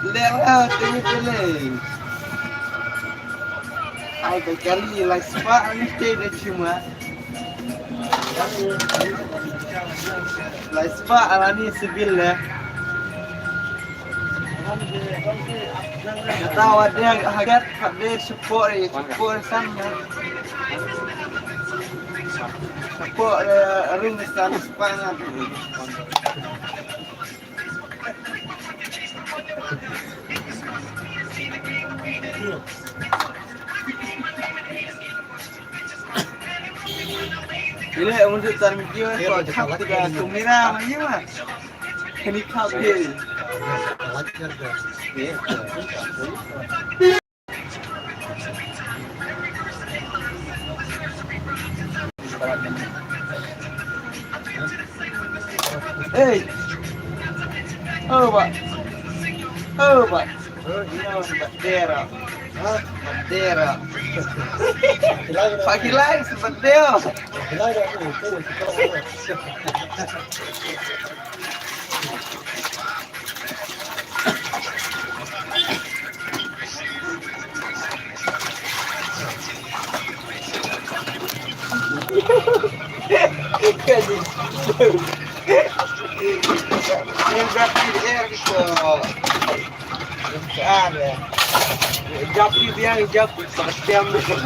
Lera, tanya pilih. Ada kali lah sebab ni dia cuma. Lah sebab ala ni sibil lah. Tahu ada harga support sama. Support ring sana sepanjang. Bila untuk termijau kau cap tiga tumira macam mana? Ini cap dia. Hey, oh pak, oh pak, ini bandera, bandera. Pakai lagi bandera. Yang berarti dia gitu. Ada. Japi dia japi setiap muka.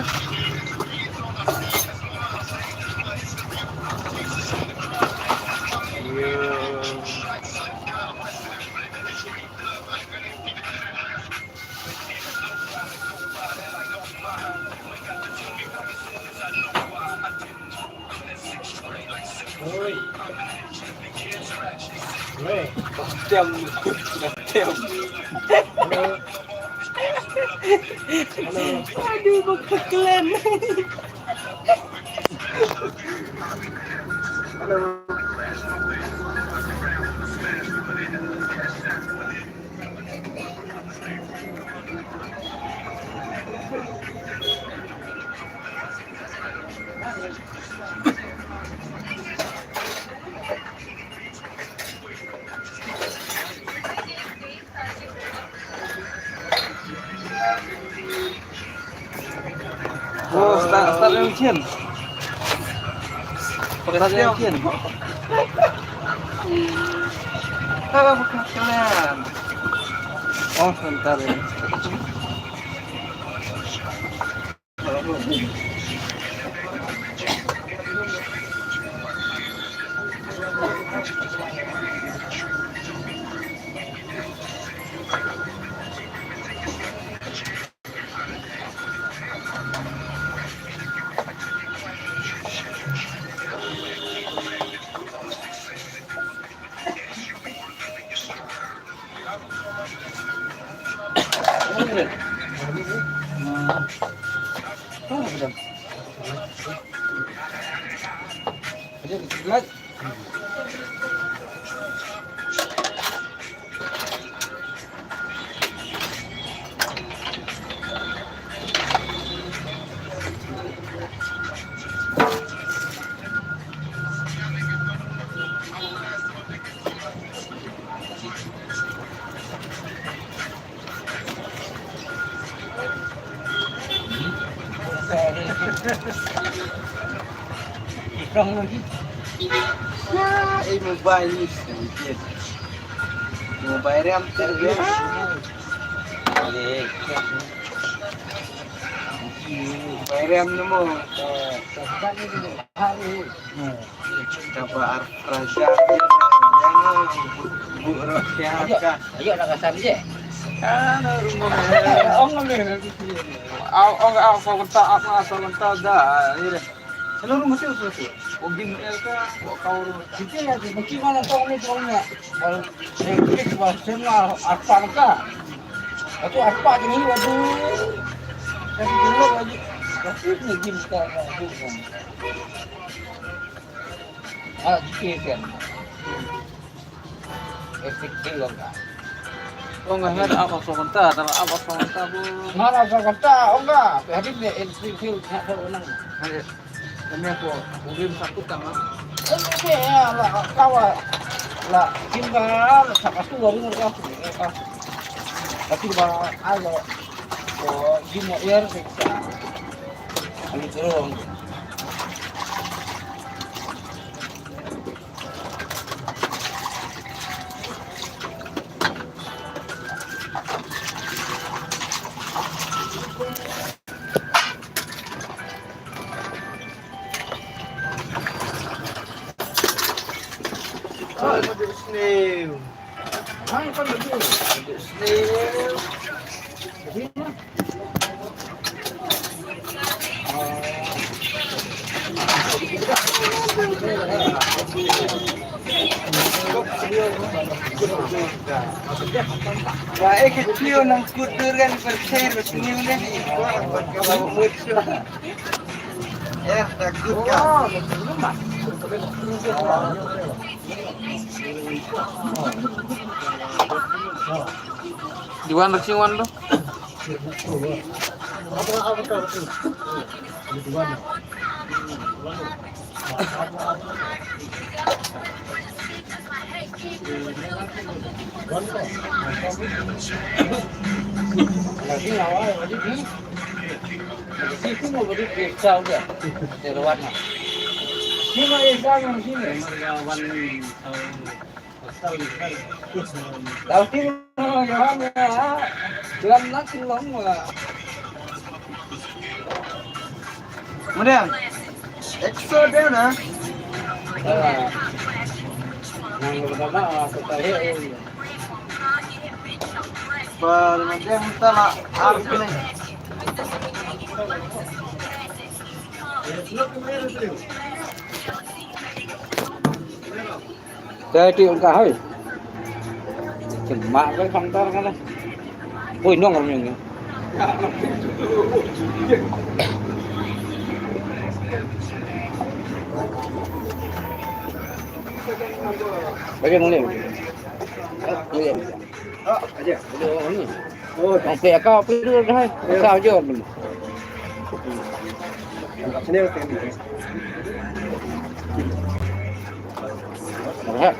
Aduh, bekeklen. Oh, start yang kian. Pakai start yang kian. Apa bekeklen? Oh, sebentar ya. Rong lagi. Ya, mobile ni sedikit. Mobile RAM terbiar. Mobile RAM nemu. Coba Raja. Jangan bu Rosyaka. Ayo nak kasar je. Kan rumah. Oh ngomong. Au kontak apa asal kontak dah. Ini. Seluruh masih usus. Ogin elka kau Kita ya mungkin mana tahu ni tahunya. Kalau saya semua apa ka? Atau apa ini waduh. Tapi dulu lagi. Tapi ni game kita bukan. Kan. Efektif enggak? Oh enggak ada apa sebentar, apa sebentar bu. Mana sebentar? Oh enggak. Hari ni infil nak orang. Kami aku urim satu tama. Ini ya lah kawa lah tinggal satu baru ngerti. Tapi kalau ada di mau air kita kami turun. Oh, madu snail. Hai kan begitu. Madu snail. Baik kecil nang kudur kan bercair snail ni. Kalau muncul. Ya, takut kan. Di mana sih wan lo? Lagi awal lagi ni. Lagi itu mau beri pisau dia. Teruan. Ini mah pisau yang sini. Tapi orang ya, dalam nanti lama. Kemudian, EXO dia na. Yang pertama kita lihat. Kemudian kita lah arti ni. Jadi enggak hai. Cuma cái phong to cái này. Ui nó ngon nhỉ. Bagi mau lihat. Lihat. Oh, aja. Ini. Oh, sampai kau perlu dah. Kau je belum. Sini oke. Lihat.